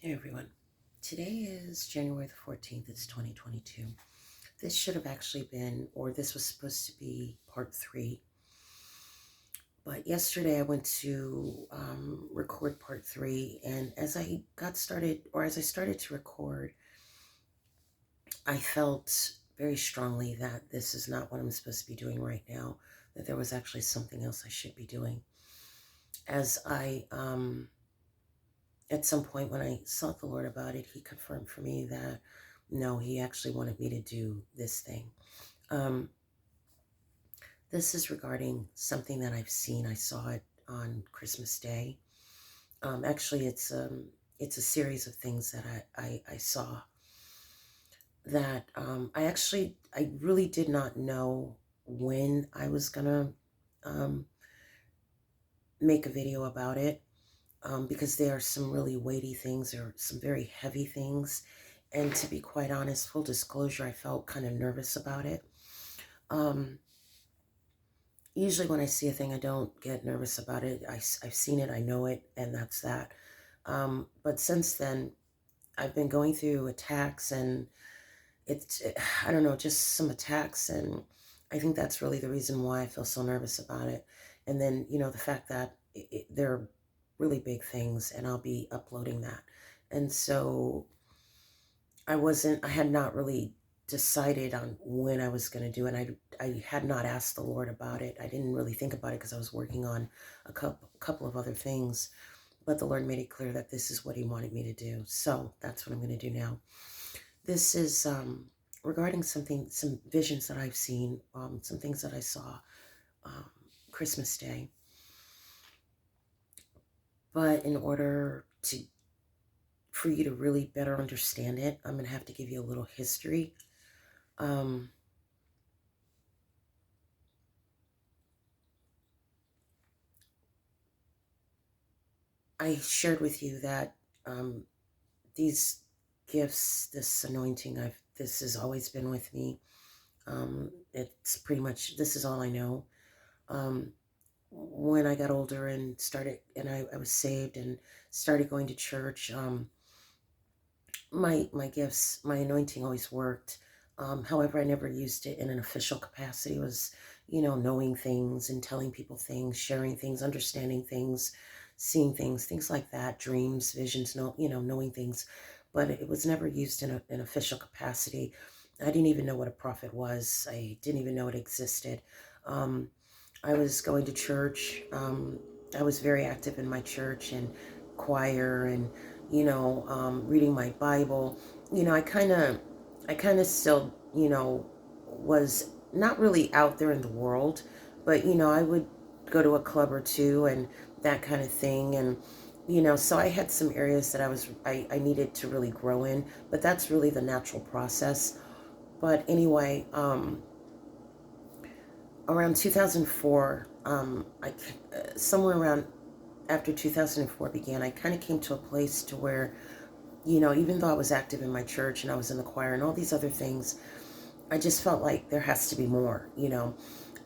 Hey everyone. Today is January the 14th. It's 2022. This should have actually been, or this was supposed to be part 3. But yesterday I went to record part 3. And as I got started, or as I started to record, I felt very strongly that this is not what I'm supposed to be doing right now, that there was actually something else I should be doing. As at some point when I sought the Lord about it, he confirmed for me that no, he actually wanted me to do this thing. Um, this is regarding something that I've seen. I saw it on Christmas Day. Actually, it's a series of things that I saw that I really did not know when I was gonna um, make a video about it. Because there are some really weighty things, there are some very heavy things. And to be quite honest, full disclosure, I felt kind of nervous about it. Um, Usually when I see a thing, I don't get nervous about it. I've seen it, I know it, and that's that. But since then, I've been going through attacks and I don't know, just some attacks. And I think that's really the reason why I feel so nervous about it. And then, the fact that they're really big things and I'll be uploading that. And so I had not really decided on when I was going to do it. I had not asked the Lord about it. I didn't really think about it because I was working on a couple of other things. But the Lord made it clear that this is what he wanted me to do. So that's what I'm going to do now. This is regarding some visions that I've seen, some things that I saw um, Christmas Day. But in order for you to really better understand it, I'm going to have to give you a little history. I shared with you that these gifts, this anointing, this has always been with me. It's pretty much, this is all I know. When I got older and I was saved and started going to church, my gifts, my anointing always worked. However, I never used it in an official capacity. It was, knowing things and telling people things, sharing things, understanding things, seeing things like that, dreams, visions, knowing things. But it was never used in an official capacity. I didn't even know what a prophet was. I didn't even know it existed. I was going to church. I was very active in my church and choir and, reading my Bible. I kind of still, was not really out there in the world, but, I would go to a club or two and that kind of thing. And, so I had some areas that I needed to really grow in, but that's really the natural process. But anyway, around 2004, somewhere around after 2004 began, I kind of came to a place to where, even though I was active in my church and I was in the choir and all these other things, I just felt like there has to be more.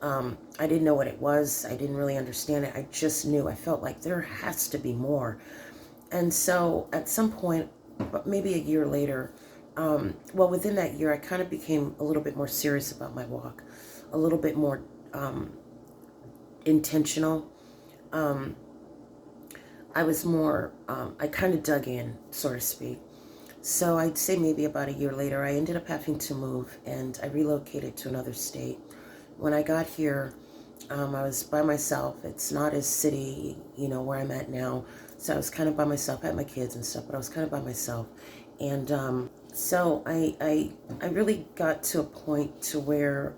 I didn't know what it was. I didn't really understand it. I just knew. I felt like there has to be more. And so at some point, maybe a year later, within that year, I kind of became a little bit more serious about my walk, a little bit more intentional. Um, I was more, I kind of dug in, so to speak. So I'd say maybe about a year later, I ended up having to move and I relocated to another state. When I got here, I was by myself. It's not as city, where I'm at now. So I was kind of by myself. I had my kids and stuff, but I was kind of by myself. And so I really got to a point to where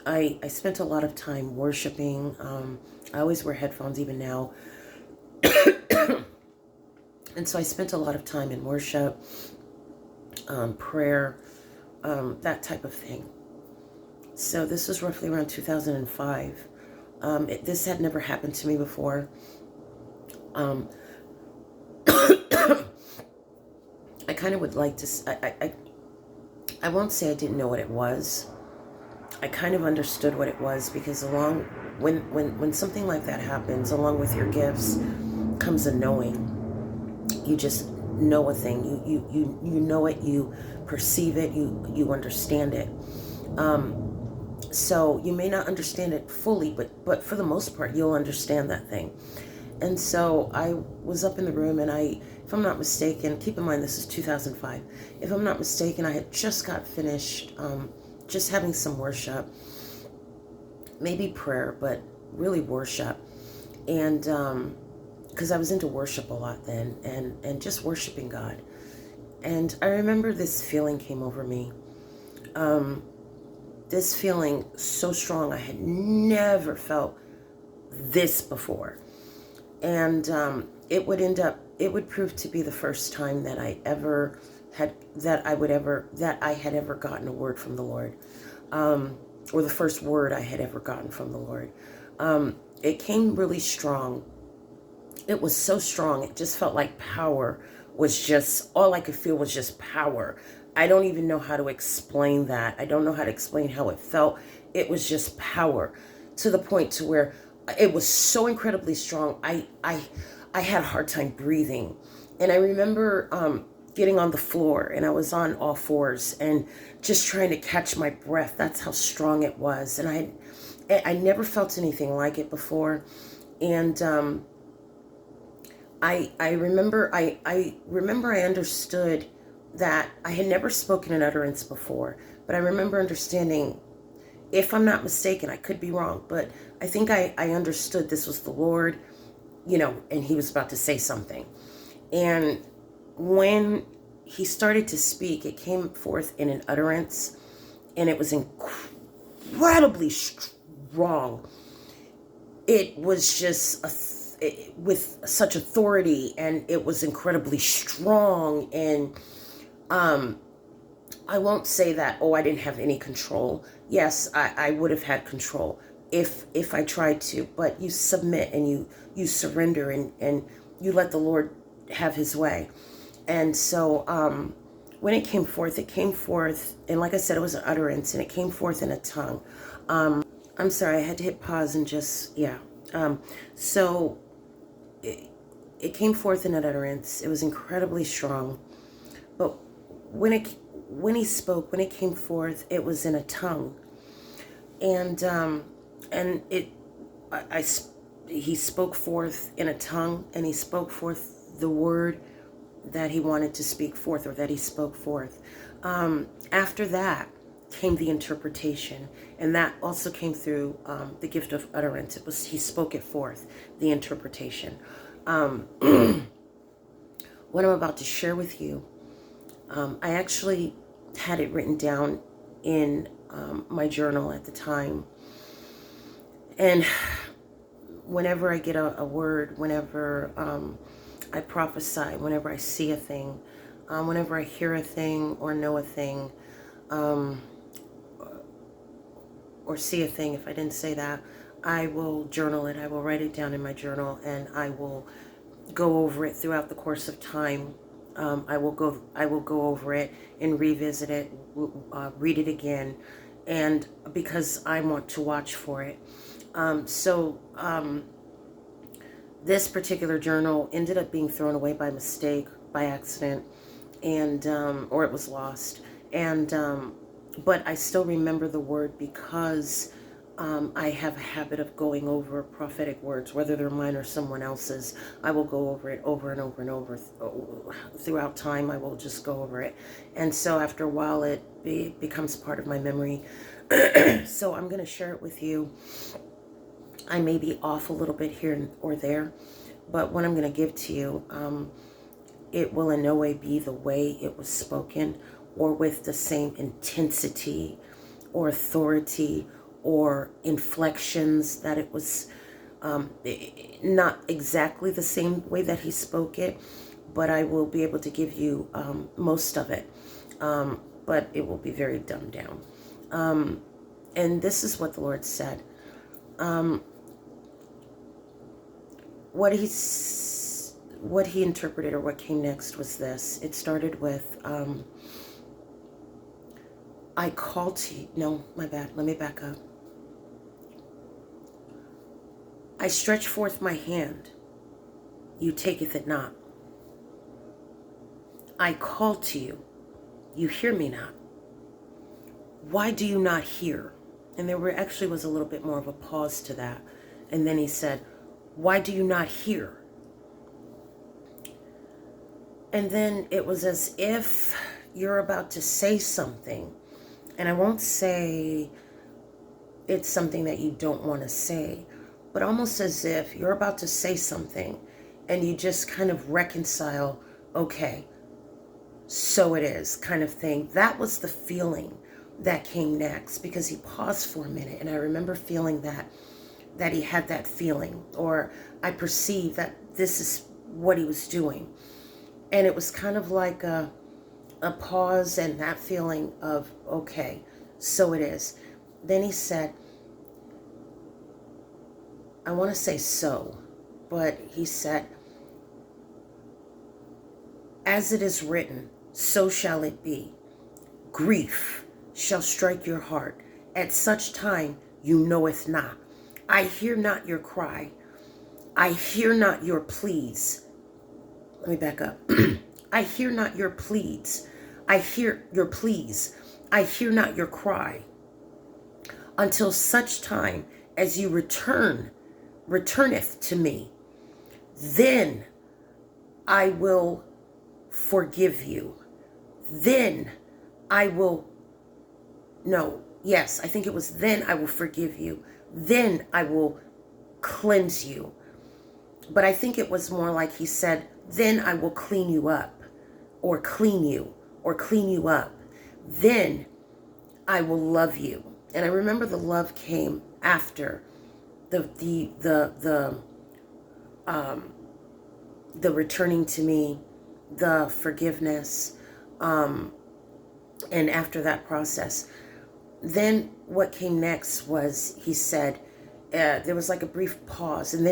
I spent a lot of time worshiping. I always wear headphones even now. And so I spent a lot of time in worship, prayer, that type of thing. So this was roughly around 2005. This had never happened to me before. I kind of would like to, I won't say I didn't know what it was. I kind of understood what it was because when something like that happens, along with your gifts, comes a knowing. You just know a thing. You know it, you perceive it, you understand it. So you may not understand it fully, but for the most part, you'll understand that thing. And so I was up in the room, and if I'm not mistaken, keep in mind this is 2005. If I'm not mistaken, I had just got finished just having some worship, maybe prayer, but really worship. And because I was into worship a lot then, and just worshiping God. And I remember this feeling came over me. This feeling so strong. I had never felt this before. And it would prove to be the first time that I had ever gotten a word from the Lord, or the first word I had ever gotten from the Lord. It came really strong. It was so strong. It just felt like power was just, all I could feel was just power. I don't even know how to explain that. I don't know how to explain how it felt. It was just power, to the point to where it was so incredibly strong. I had a hard time breathing. And I remember getting on the floor, and I was on all fours and just trying to catch my breath. That's how strong it was. And I never felt anything like it before. And I remember I understood that I had never spoken an utterance before, but I remember understanding, if I'm not mistaken, I could be wrong, but I think I understood this was the Lord, and he was about to say something. And when he started to speak, it came forth in an utterance, and it was incredibly strong. It was just with such authority, and it was incredibly strong. And I won't say that, I didn't have any control. Yes, I would have had control if I tried to, but you submit, and you surrender, and you let the Lord have his way. And so when it came forth, and like I said, it was an utterance, and it came forth in a tongue. I'm sorry, I had to hit pause and just, yeah. So it came forth in an utterance. It was incredibly strong. But when he spoke, when it came forth, it was in a tongue. And he spoke forth in a tongue, and he spoke forth the word that he wanted to speak forth, or that he spoke forth. After that came the interpretation, and that also came through the gift of utterance. He spoke it forth, the interpretation. What I'm about to share with you, I actually had it written down in my journal at the time. And whenever I get a word, whenever I prophesy, whenever I see a thing, whenever I hear a thing or know a thing, or see a thing, if I didn't say that, I will journal it. I will write it down in my journal, and I will go over it throughout the course of time. I will go over it and revisit it, read it again, and because I want to watch for it. This particular journal ended up being thrown away by mistake, by accident, and or it was lost. And but I still remember the word, because I have a habit of going over prophetic words, whether they're mine or someone else's. I will go over it over and over and over. Throughout time, I will just go over it. And so after a while, it becomes part of my memory. So I'm going to share it with you. I may be off a little bit here or there, but what I'm going to give to you, it will in no way be the way it was spoken, or with the same intensity or authority or inflections that it was, not exactly the same way that he spoke it, but I will be able to give you most of it, but it will be very dumbed down. And this is what the Lord said. What he interpreted, or what came next, was this. It started with, I call to you. No, my bad. Let me back up. I stretch forth my hand. You taketh it not. I call to you. You hear me not. Why do you not hear? And there actually was a little bit more of a pause to that. And then he said, why do you not hear? And then it was as if you're about to say something. And I won't say it's something that you don't want to say, but almost as if you're about to say something and you just kind of reconcile, okay, so it is, kind of thing. That was the feeling that came next, because he paused for a minute, and I remember feeling that he had that feeling, or I perceived that this is what he was doing. And it was kind of like a pause and that feeling of, okay, so it is. Then he said, I want to say so, but he said, as it is written, so shall it be. Grief shall strike your heart. At such time you knoweth not. I hear not your cry. I hear not your pleas. Let me back up. I hear not your pleads. I hear your pleas. I hear not your cry. Until such time as you returneth to me, then I will forgive you. Then I will, no, yes, I think it was then I will forgive you. Then I will cleanse you. But I think it was more like he said, then I will clean you up, or clean you, or clean you up. Then I will love you. And I remember the love came after the returning to me, the forgiveness, and after that process. Then what came next was, he said, there was like a brief pause, and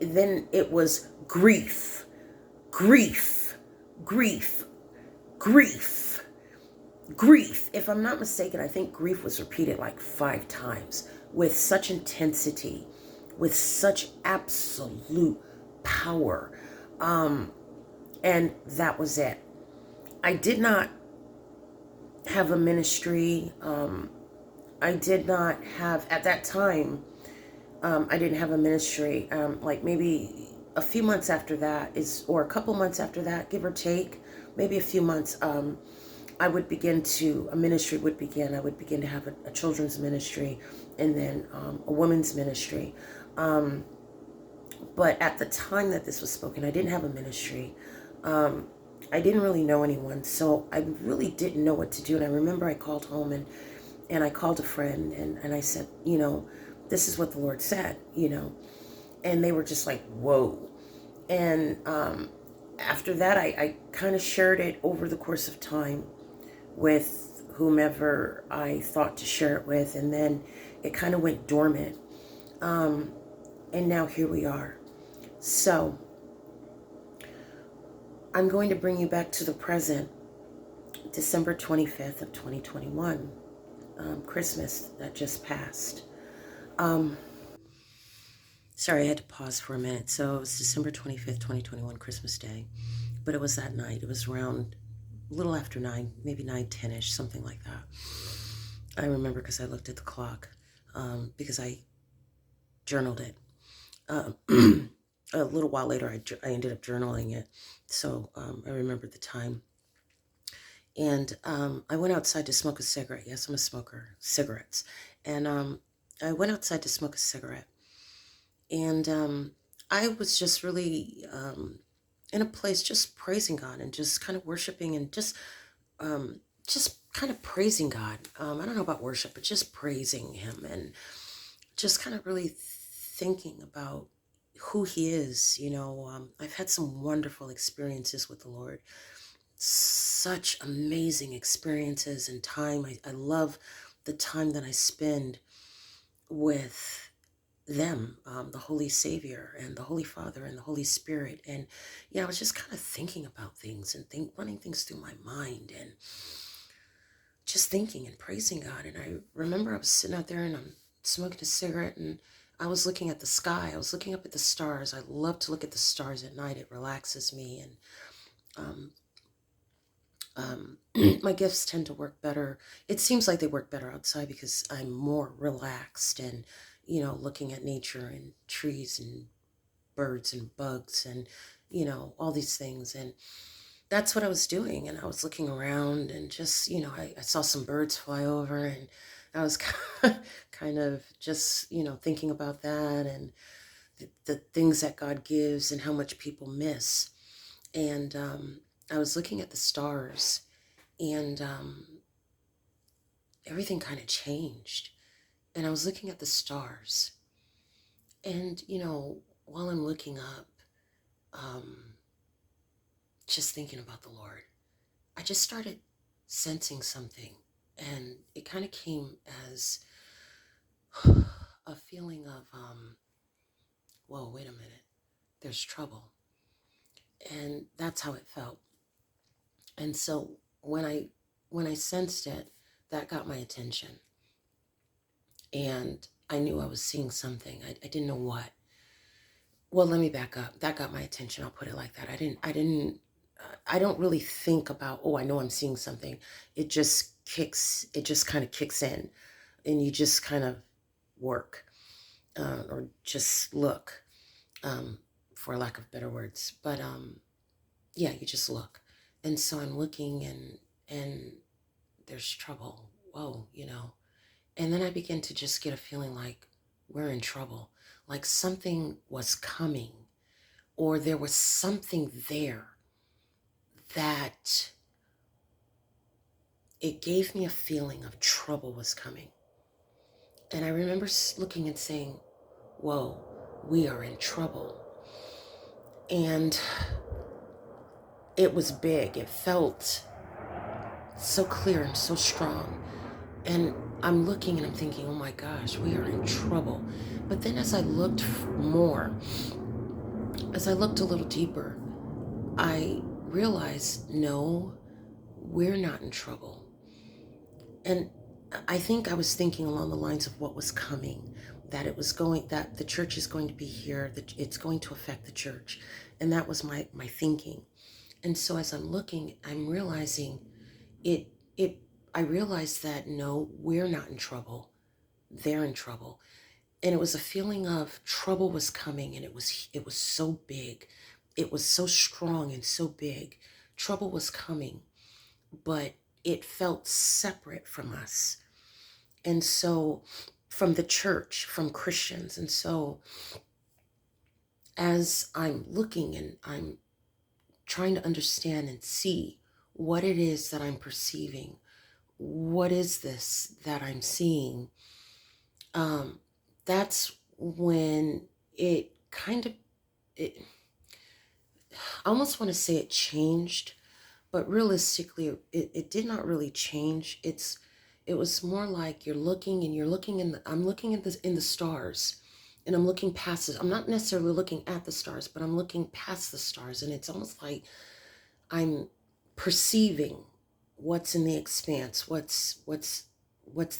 then it was grief, grief, grief, grief, grief. If I'm not mistaken, I think grief was repeated like 5 times with such intensity, with such absolute power. And that was it. I did not have a ministry. I did not have, at that time, I didn't have a ministry. Like maybe a few months after that or a couple months after that, give or take, maybe a few months, I would begin to, a ministry would begin. I would begin to have a children's ministry, and then a women's ministry. But at the time that this was spoken, I didn't have a ministry. I didn't really know anyone, so I really didn't know what to do. And I remember I called home, and I called a friend, and I said, this is what the Lord said, and they were just like, whoa. And after that, I kind of shared it over the course of time with whomever I thought to share it with, and then it kind of went dormant. And now here we are. So I'm going to bring you back to the present, December 25th of 2021, Christmas that just passed. Sorry, I had to pause for a minute. So it was December 25th, 2021, Christmas Day. But it was that night. It was around a little after 9, maybe 9:10ish, something like that. I remember because I looked at the clock, because I journaled it. A little while later, I ended up journaling it. So I remember the time. And I went outside to smoke a cigarette. Yes, I'm a smoker, cigarettes. And I went outside to smoke a cigarette. And I was just really in a place just praising God and just kind of worshiping and just kind of praising God. I don't know about worship, but just praising Him and just kind of really thinking about who He is. I've had some wonderful experiences with the Lord, such amazing experiences and time. I love the time that I spend with them, the Holy Savior and the Holy Father and the Holy Spirit. And I was just kind of thinking about things and running things through my mind and just thinking and praising God. And I remember I was sitting out there and I'm smoking a cigarette, and I was looking at the sky. I was looking up at the stars. I love to look at the stars at night. It relaxes me. And Um, my gifts tend to work better. It seems like they work better outside because I'm more relaxed and, looking at nature and trees and birds and bugs and, all these things. And that's what I was doing. And I was looking around and just, I saw some birds fly over and I was kind of just, thinking about that and the things that God gives and how much people miss. And I was looking at the stars and everything kind of changed. And I was looking at the stars. And, while I'm looking up, um, just thinking about the Lord, I just started sensing something. And it kind of came as a feeling of, whoa, wait a minute, there's trouble. And that's how it felt. And so when I sensed it, that got my attention. And I knew I was seeing something. I didn't know what. Well, let me back up. That got my attention. I'll put it like that. I don't really think about, oh, I know I'm seeing something. It just kind of kicks in and you just kind of work or just look, um, for lack of better words. But yeah, you just look. And so I'm looking and there's trouble. Whoa. And then I begin to just get a feeling like we're in trouble, like something was coming, or there was something there that it gave me a feeling of trouble was coming. And I remember looking and saying, whoa, we are in trouble. And it was big. It felt so clear and so strong. And I'm looking and I'm thinking, oh my gosh, we are in trouble. But then as I looked more, as I looked a little deeper, I realized, no, we're not in trouble. And I think I was thinking along the lines of what was coming, that the church is going to be here, that it's going to affect the church. And that was my thinking. And so as I'm looking, I'm realizing it, it, I realized that no, we're not in trouble. They're in trouble. And it was a feeling of trouble was coming and it was so big. It was so strong and so big. Trouble was coming, but it felt separate from us. And so from the church, from Christians. And so as I'm looking and I'm trying to understand and see what it is that I'm perceiving, what is this that I'm seeing, um, that's when it kind of, I almost want to say it changed, but realistically, it did not really change. It was more like you're looking I'm looking at this in the stars and I'm looking past it. I'm not necessarily looking at the stars, but I'm looking past the stars. And it's almost like I'm perceiving what's in the expanse, what's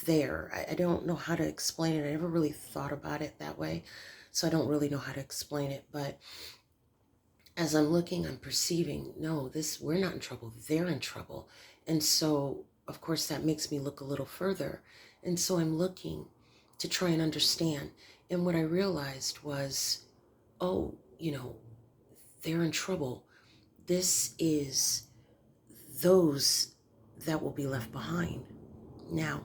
there. I don't know how to explain it. I never really thought about it that way. So I don't really know how to explain it, but as I'm looking, I'm perceiving, no, we're not in trouble. They're in trouble. And so, of course, that makes me look a little further. And so I'm looking to try and understand. And what I realized was, oh, they're in trouble. This is those that will be left behind. Now,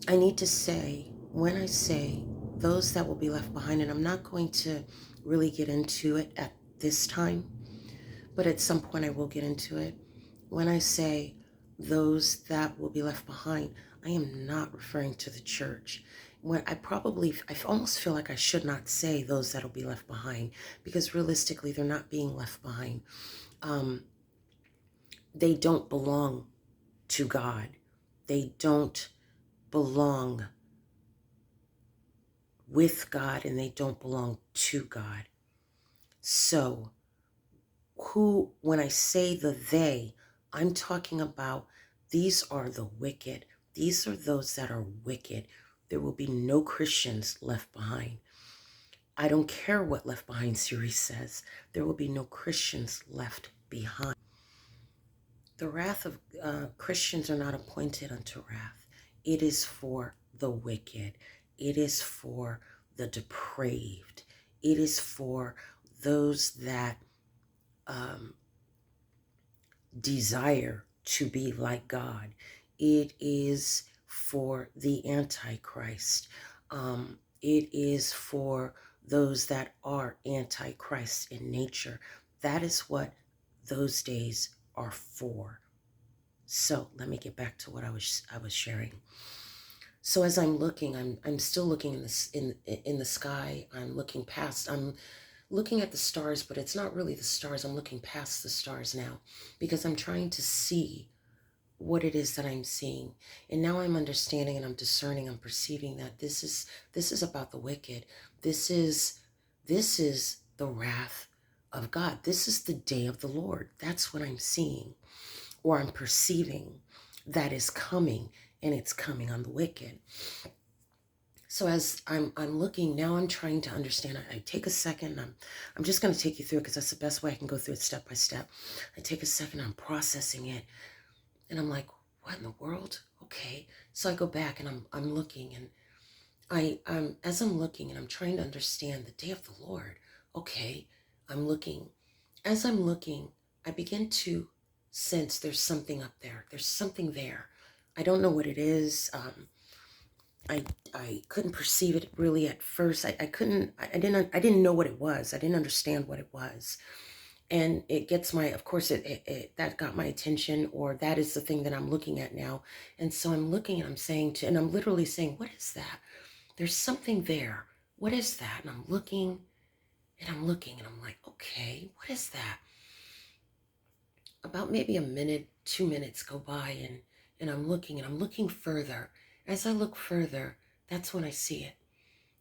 I need to say, when I say those that will be left behind, and I'm not going to really get into it at this time, but at some point I will get into it. When I say those that will be left behind, I am not referring to the church. I almost feel like I should not say those that will be left behind, because realistically, they're not being left behind. They don't belong to God. They don't belong with God, and they don't belong to God. So, when I say they, I'm talking about these are the wicked. These are those that are wicked. There will be no Christians left behind. I don't care what Left Behind series says. There will be no Christians left behind. The wrath of Christians are not appointed unto wrath. It is for the wicked. It is for the depraved. It is for those that desire to be like God. It is for the Antichrist. It is for those that are Antichrist in nature. That is what those days are for. So let me get back to what I was sharing. So as I'm looking, I'm still looking in the sky. I'm looking past. I'm looking at the stars, but it's not really the stars. I'm looking past the stars now because I'm trying to see what it is that I'm seeing. And now I'm understanding and I'm discerning, I'm perceiving that this is about the wicked. This is the wrath of God. This is the day of the Lord. That's what I'm seeing or I'm perceiving that is coming, and it's coming on the wicked. So as I'm looking now, I'm trying to understand. I take a second. I'm just going to take you through it because that's the best way I can go through it step by step. I take a second. I'm processing it, and I'm like, "What in the world?" Okay. So I go back and I'm looking, and I'm as I'm looking and I'm trying to understand the day of the Lord. Okay. I'm looking. As I'm looking, I begin to sense there's something up there. There's something there. I don't know what it is. I couldn't perceive it really at first. I didn't know what it was. I didn't understand what it was. And it gets of course that got my attention, or that is the thing that I'm looking at now. And so I'm looking and and I'm literally saying, what is that? There's something there. What is that? And I'm looking and I'm looking and I'm like, okay, what is that? About maybe a minute, 2 minutes go by, and I'm looking further. As I look further, that's when I see it.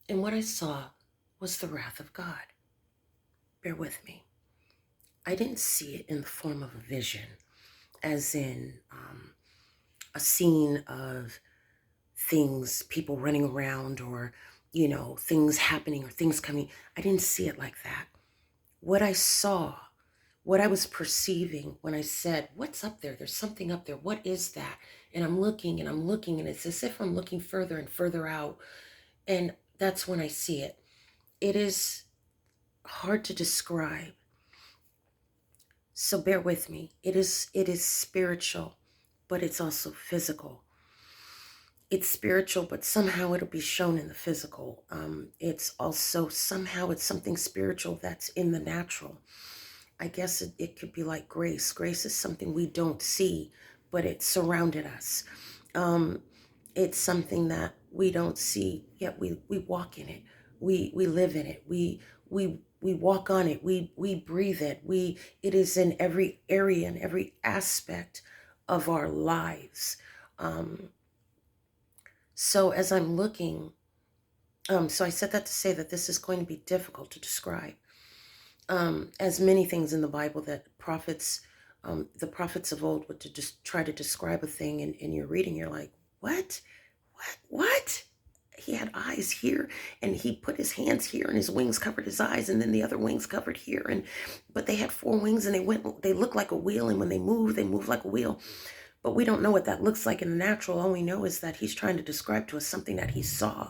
And what I saw was the wrath of God. Bear with me. I didn't see it in the form of a vision, as in a scene of things, people running around, or, things happening or things coming. I didn't see it like that. What I saw, what I was perceiving when I said, what's up there? There's something up there. What is that? And I'm looking, and it's as if I'm looking further and further out. And that's when I see it. It is hard to describe. So bear with me. It is spiritual, but it's also physical. It's spiritual, but somehow it'll be shown in the physical. It's also somehow it's something spiritual that's in the natural. I guess it could be like grace. Grace is something we don't see, but it surrounded us. It's something that we don't see, yet we walk in it. We live in it. We walk on it. We breathe it. It is in every area and every aspect of our lives. So as I'm looking, so I said that to say that this is going to be difficult to describe. As many things in the Bible that the prophets of old would to just try to describe a thing, and you're reading, you're like, what? He had eyes here, and he put his hands here, and his wings covered his eyes, and then the other wings covered here, but they had 4 wings, and they looked like a wheel, and when they moved like a wheel. But we don't know what that looks like in the natural. All we know is that he's trying to describe to us something that he saw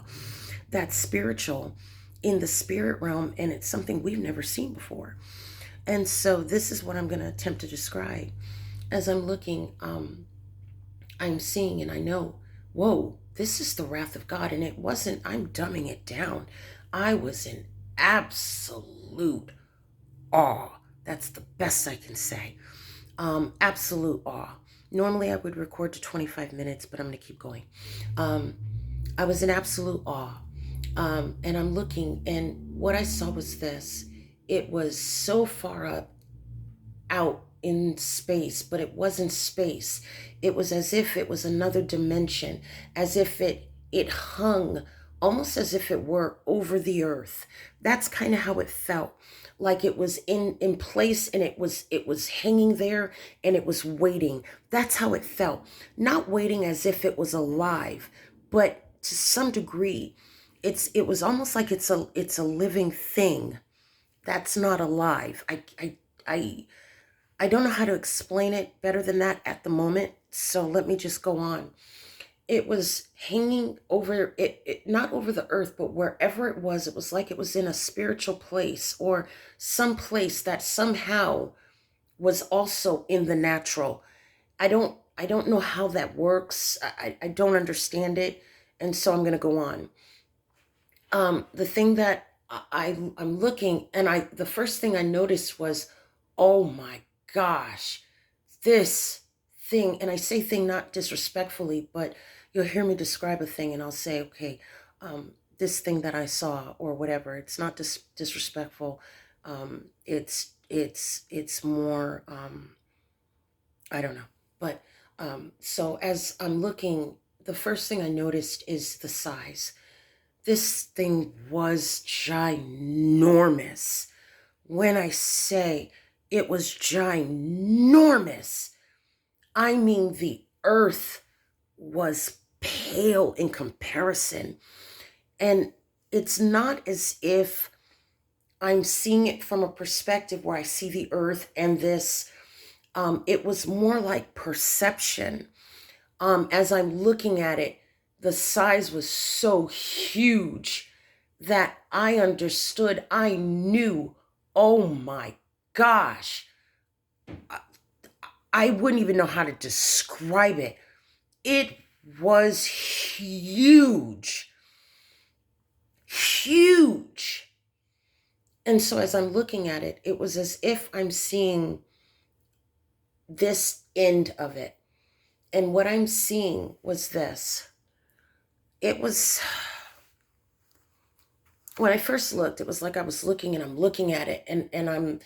that's spiritual in the spirit realm, and it's something we've never seen before. And so this is what I'm going to attempt to describe. As I'm looking, I'm seeing, and I know, whoa, this is the wrath of God. And it wasn't, I'm dumbing it down. I was in absolute awe. That's the best I can say. Absolute awe. Normally I would record to 25 minutes, but I'm going to keep going. I was in absolute awe. And I'm looking, and what I saw was this. It was so far up, out in space, but it wasn't space. It was as if it was another dimension, as if it hung, almost as if it were over the earth. That's kind of how it felt. Like it was in place, and it was hanging there, and it was waiting. That's how it felt. Not waiting as if it was alive, but to some degree, it was almost like it's a living thing that's not alive. I I don't know how to explain it better than that at the moment, so let me just go on. It was hanging over it, not over the earth, but wherever it was like it was in a spiritual place or some place that somehow was also in the natural. I don't know how that works. I don't understand it, and so I'm going to go on. The thing that I'm looking, and the first thing I noticed was, oh my gosh, this thing, and I say thing not disrespectfully, but you'll hear me describe a thing and I'll say, okay, this thing that I saw or whatever, it's not disrespectful. It's more, I don't know. But so as I'm looking, the first thing I noticed is the size. This thing was ginormous. When I say it was ginormous, I mean the earth was pale in comparison. And it's not as if I'm seeing it from a perspective where I see the earth and this. It was more like perception. As I'm looking at it, the size was so huge that I understood, I knew, oh my gosh, I wouldn't even know how to describe it. It was huge, huge. And so as I'm looking at it, it was as if I'm seeing this end of it. And what I'm seeing was this. It was, when I first looked, it was like I was looking and I'm looking at it and I'm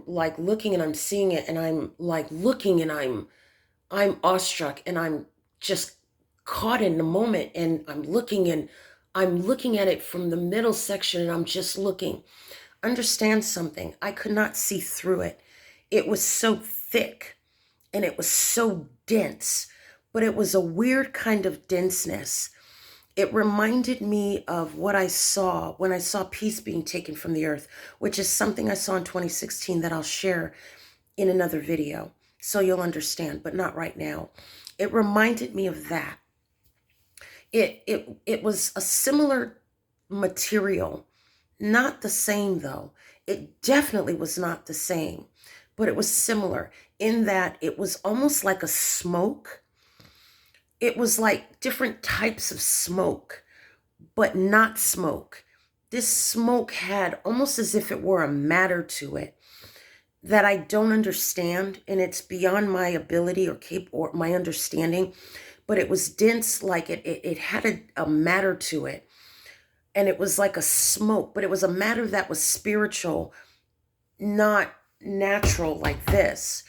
like looking and I'm seeing it and I'm like looking and I'm awestruck and I'm just caught in the moment and I'm looking at it from the middle section and I'm just looking. Understand something. I could not see through it. It was so thick and it was so dense, but it was a weird kind of denseness. It reminded me of what I saw when I saw peace being taken from the earth, which is something I saw in 2016 that I'll share in another video. So you'll understand, but not right now. It reminded me of that. It was a similar material, not the same though. It definitely was not the same, but it was similar in that it was almost like a smoke. It was like different types of smoke, but not smoke. This smoke had almost as if it were a matter to it that I don't understand, and it's beyond my ability or my understanding, but it was dense, like it had a matter to it, and it was like a smoke, but it was a matter that was spiritual, not natural like this.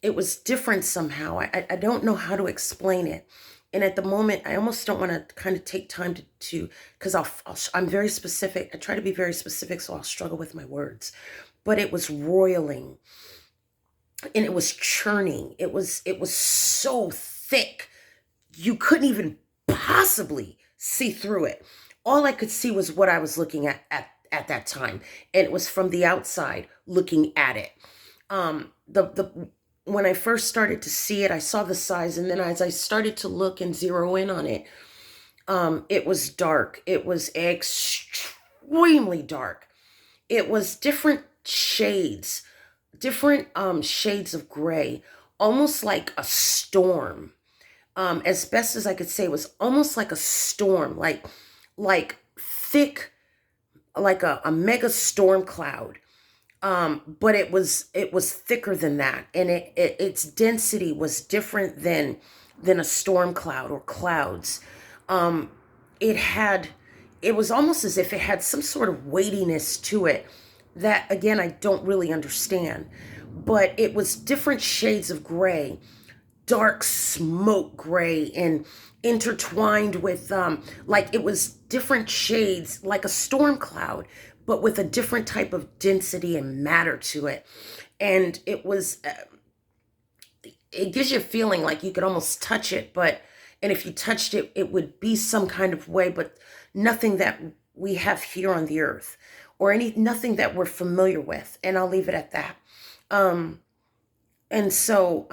It was different somehow. I don't know how to explain it. And at the moment, I almost don't want to kind of take time to because I'm very specific. I try to be very specific, so I'll struggle with my words. But it was roiling and it was churning. It was so thick. You couldn't even possibly see through it. All I could see was what I was looking at that time. And it was from the outside looking at it. When I first started to see it, I saw the size, and then as I started to look and zero in on it, it was dark. It was extremely dark. It was different shades of gray, almost like a storm. As best as I could say, it was almost like a storm, like thick, like a mega storm cloud. But it was thicker than that, and its density was different than a storm cloud or clouds. It was almost as if it had some sort of weightiness to it that, again, I don't really understand. But it was different shades of gray, dark smoke gray, and intertwined with like it was different shades, like a storm cloud, but with a different type of density and matter to it. And it was, it gives you a feeling like you could almost touch it, and if you touched it, it would be some kind of way, but nothing that we have here on the earth, or nothing that we're familiar with. And I'll leave it at that. Um, and so,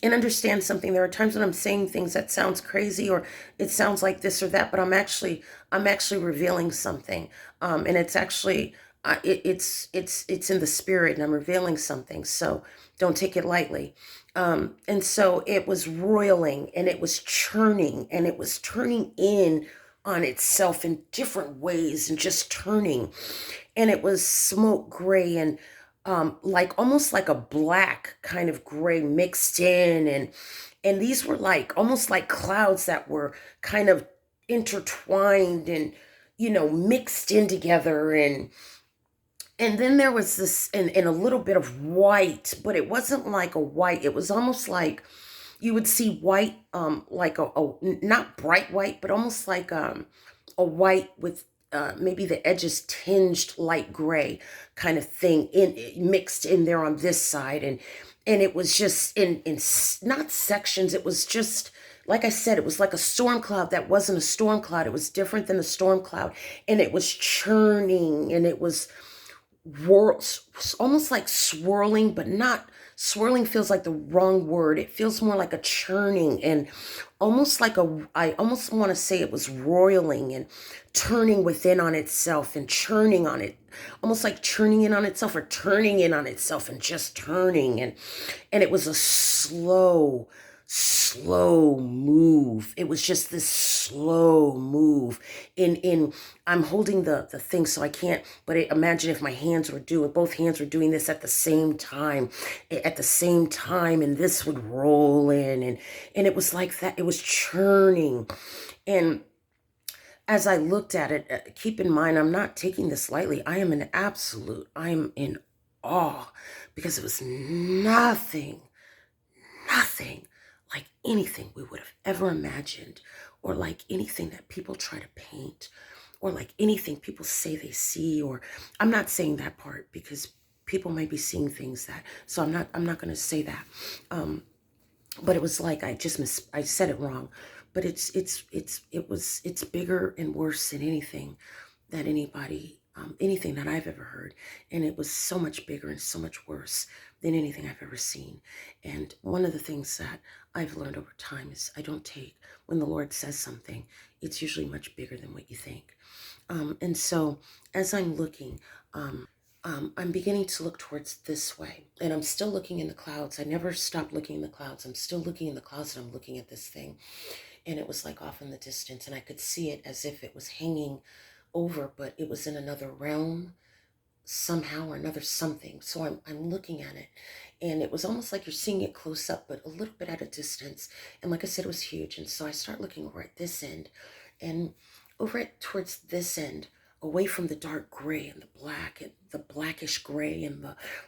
and understand something. There are times when I'm saying things that sounds crazy, or it sounds like this or that, but I'm actually revealing something. And it's actually, it's in the spirit, and I'm revealing something. So don't take it lightly. And so it was roiling, and it was churning, and it was turning in on itself in different ways, and just turning. And it was smoke gray, and like almost like a black kind of gray mixed in, and these were like almost like clouds that were kind of intertwined and mixed in together. And then there was this, and a little bit of white, but it wasn't like a white. It was almost like you would see white, like not bright white, but almost like a white with maybe the edges tinged light gray kind of thing mixed in there on this side. And it was just not sections. It was just, like I said, it was like a storm cloud that wasn't a storm cloud. It was different than a storm cloud, and it was churning, and it was almost like swirling, but not swirling. Feels like the wrong word. It feels more like a churning, and almost like I almost want to say it was roiling and turning within on itself and churning on it, almost like churning in on itself, or turning in on itself and just turning. And it was a slow move. It was just this slow move. In I'm holding the thing, so I can't, but imagine if my hands were doing, both hands were doing this at the same time, and this would roll in, and it was like that. It was churning. And as I looked at it, keep in mind, I'm not taking this lightly. I'm in awe, because it was nothing like anything we would have ever imagined, or like anything that people try to paint, or like anything people say they see. Or I'm not saying that part, because people might be seeing things that, so I'm not going to say that. But it was like I said it wrong. But it's bigger and worse than anything that I've ever heard. And it was so much bigger and so much worse than anything I've ever seen. And one of the things that I've learned over time is, I don't take, when the Lord says something, it's usually much bigger than what you think. And so as I'm looking, I'm beginning to look towards this way, and I'm still looking in the clouds. I never stopped looking in the clouds. I'm still looking in the clouds, and I'm looking at this thing. And it was like off in the distance, and I could see it as if it was hanging over, but it was in another realm somehow, or another something. So I'm looking at it, and it was almost like you're seeing it close up, but a little bit at a distance. And like I said, it was huge. And so I start looking over at this end, and over it towards this end, away from the dark gray and the black and the blackish gray and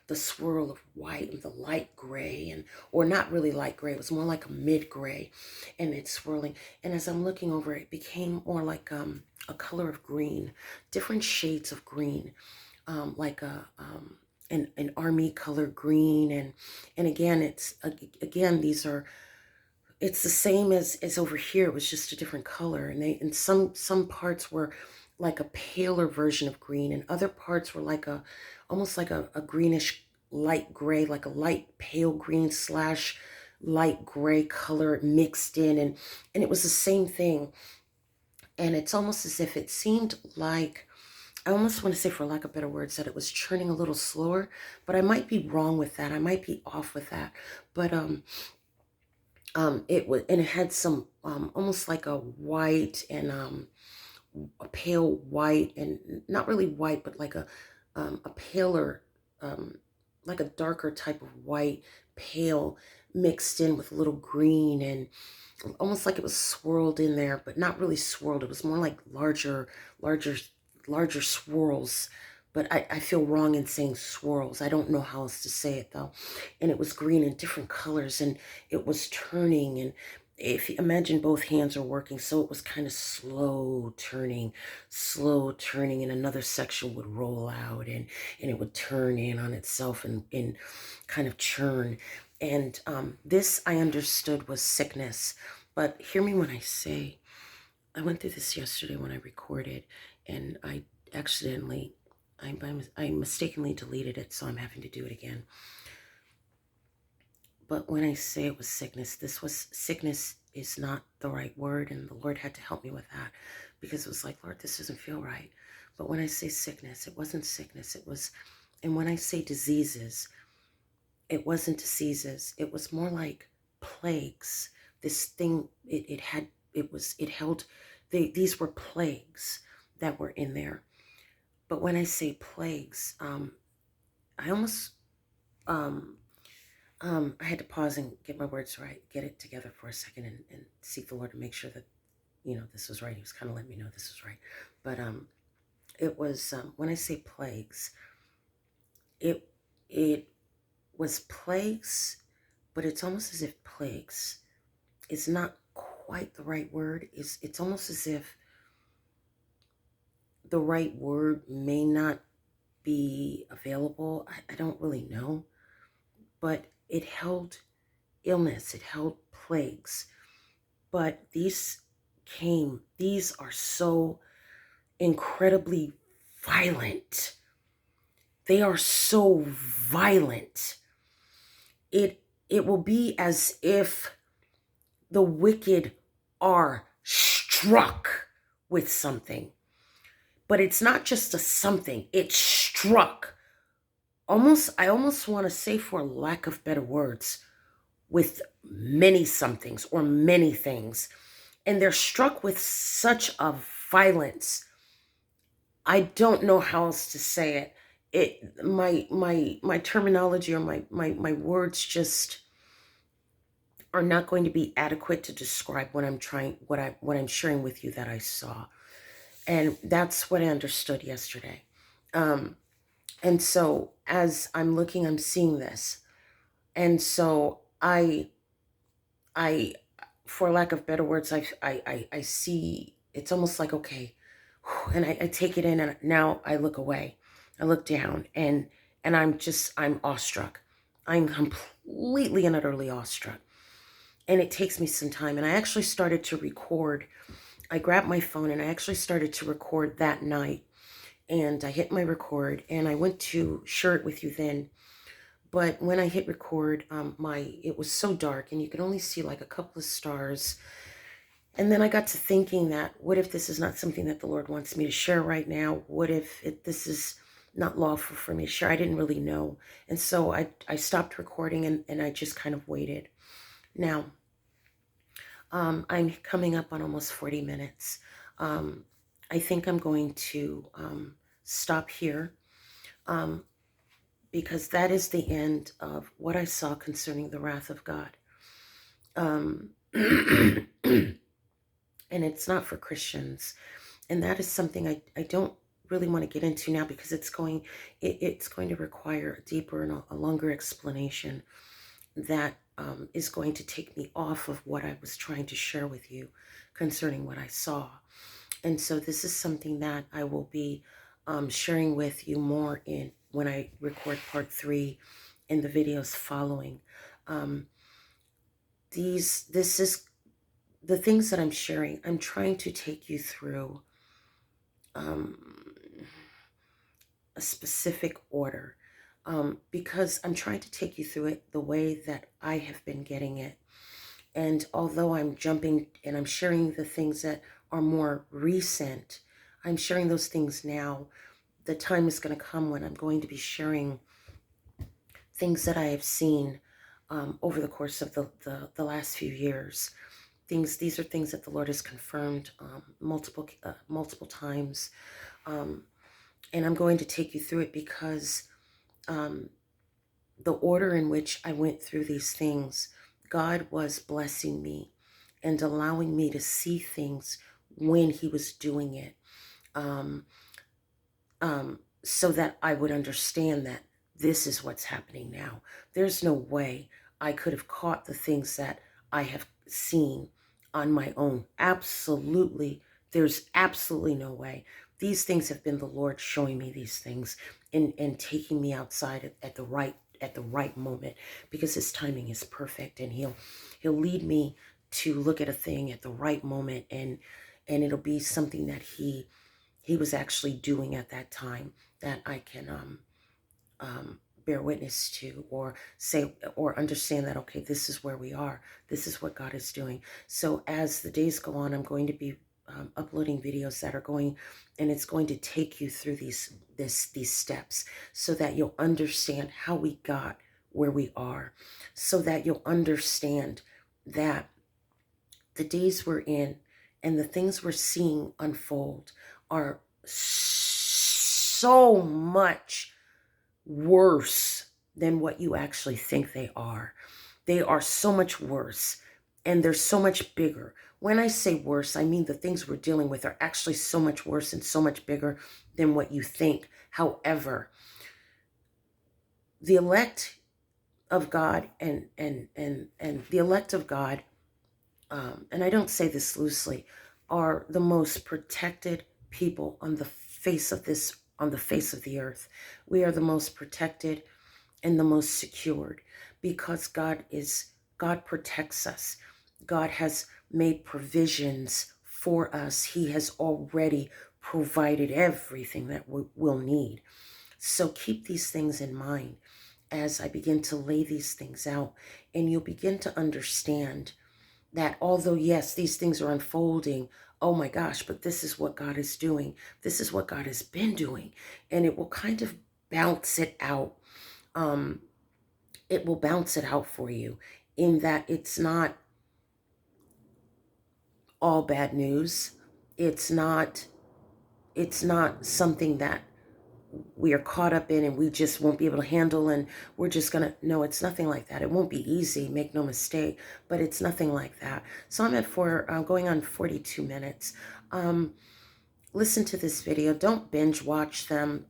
the swirl of white and the light gray, and or not really light gray, it was more like a mid gray, and it's swirling. And as I'm looking over, it became more like a color of green, different shades of green, like an army color green. And again, again, it's the same as over here. It was just a different color, and some parts were like a paler version of green, and other parts were like almost like a greenish light gray, like a light pale green slash light gray color mixed in. And it was the same thing. And it's almost as if it seemed like, I almost want to say, for lack of better words, that it was churning a little slower, but I might be wrong with that. I might be off with that. But it was, and it had some almost like a white, and a pale white, and not really white, but like a paler, um like a darker type of white, pale, mixed in with a little green, and almost like it was swirled in there, but not really swirled. It was more like larger, larger swirls. But I feel wrong in saying swirls. I don't know how else to say it though. And it was green in different colors, and it was turning. And if you imagine, both hands are working, so it was kind of slow turning, and another section would roll out, and it would turn in on itself, and kind of churn. And this I understood was sickness. But hear me when I say, I went through this yesterday when I recorded, and I accidentally, I mistakenly deleted it, so I'm having to do it again. But when I say it was sickness, sickness is not the right word, and the Lord had to help me with that, because it was like, Lord, this doesn't feel right. But when I say sickness, it wasn't sickness. It was, and when I say diseases, it wasn't diseases. It was more like plagues. This thing, it held, these were plagues that were in there. But when I say plagues, I almost, um, I had to pause and get my words right, get it together for a second, and seek the Lord to make sure that, this was right. He was kind of letting me know this was right. But it was, when I say plagues, it it was plagues, but it's almost as if plagues is not quite the right word. It's almost as if the right word may not be available. I don't really know, but it held illness, it held plagues. But these are so incredibly violent. They are so violent. It will be as if the wicked are struck with something. But it's not just a something, it's struck. I almost want to say, for lack of better words, with many somethings or many things. And they're struck with such a violence. I don't know how else to say it. My terminology, or my words just are not going to be adequate to describe what I'm sharing with you that I saw. And that's what I understood yesterday. Um, and so as I'm looking, I'm seeing this. And so I, for lack of better words, I see, it's almost like, okay, and I take it in, and now I look away. I look down, and I'm awestruck. I'm completely and utterly awestruck. And it takes me some time. And I actually started to record. I grabbed my phone and I actually started to record that night. And I hit my record, and I went to share it with you then. But when I hit record, it was so dark, and you could only see like a couple of stars. And then I got to thinking that, what if this is not something that the Lord wants me to share right now? What if this is not lawful for me to share? I didn't really know. And so I stopped recording, and I just kind of waited. Now, I'm coming up on almost 40 minutes. I think I'm going to stop here, because that is the end of what I saw concerning the wrath of God. And it's not for Christians. And that is something I don't really want to get into now, because it's going to require a deeper and a longer explanation that is going to take me off of what I was trying to share with you concerning what I saw. And so this is something that I will be sharing with you more when I record part 3 in the videos following. This is the things that I'm sharing. I'm trying to take you through a specific order, because I'm trying to take you through it the way that I have been getting it. And although I'm jumping and I'm sharing the things that are more recent, I'm sharing those things now. The time is going to come when I'm going to be sharing things that I have seen over the course of the last few years. These are things that the Lord has confirmed multiple times. And I'm going to take you through it because the order in which I went through these things, God was blessing me and allowing me to see things when He was doing it, so that I would understand that this is what's happening now. There's no way I could have caught the things that I have seen on my own. Absolutely. There's absolutely no way. These things have been the Lord showing me these things, and taking me outside at the right moment, because His timing is perfect, and He'll lead me to look at a thing at the right moment, and and it'll be something that he was actually doing at that time that I can bear witness to, or say or understand that, okay, this is where we are. This is what God is doing. So as the days go on, I'm going to be uploading videos that are going, and it's going to take you through these steps so that you'll understand how we got where we are, so that you'll understand that the days we're in and the things we're seeing unfold are so much worse than what you actually think they are. They are so much worse, and they're so much bigger. When I say worse, I mean the things we're dealing with are actually so much worse and so much bigger than what you think. However, the elect of God and the elect of God, and I don't say this loosely, are the most protected people on the face of the earth. We are the most protected and the most secured, because God protects us. God has made provisions for us. He has already provided everything that we'll need. So keep these things in mind as I begin to lay these things out, and you'll begin to understand that although, yes, these things are unfolding, oh my gosh, but this is what God is doing. This is what God has been doing. And it will kind of bounce it out. It will bounce it out for you, in that it's not all bad news. It's not something that we are caught up in and we just won't be able to handle, and we're just gonna, no, it's nothing like that. It won't be easy, make no mistake, but it's nothing like that. So I'm at going on 42 minutes. Listen to this video. Don't binge watch them.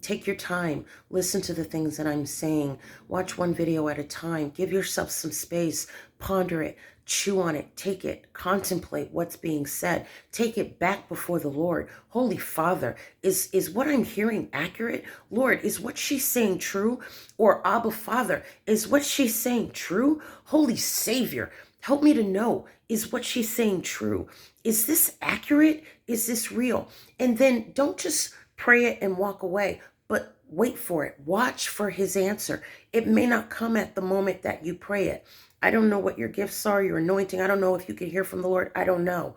Take your time. Listen to the things that I'm saying. Watch one video at a time. Give yourself some space. Ponder it. Chew on it. Take it. Contemplate what's being said. Take it back before the Lord. Holy Father, is what I'm hearing accurate? Lord, is what she's saying true? Or Abba Father, is what she's saying true? Holy Savior, help me to know, is what she's saying true? Is this accurate? Is this real? And then don't just pray it and walk away, but wait for it. Watch for his answer. It may not come at the moment that you pray it. I don't know what your gifts are, your anointing. I don't know if you can hear from the Lord. I don't know.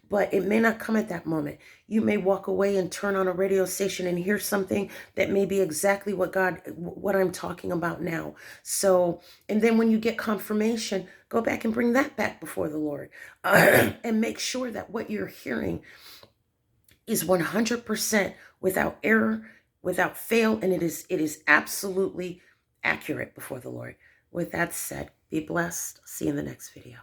But it may not come at that moment. You may walk away and turn on a radio station and hear something that may be exactly what I'm talking about now. So, and then when you get confirmation, go back and bring that back before the Lord, and make sure that what you're hearing is 100% without error, without fail, and it is absolutely accurate before the Lord. With that said, be blessed. See you in the next video.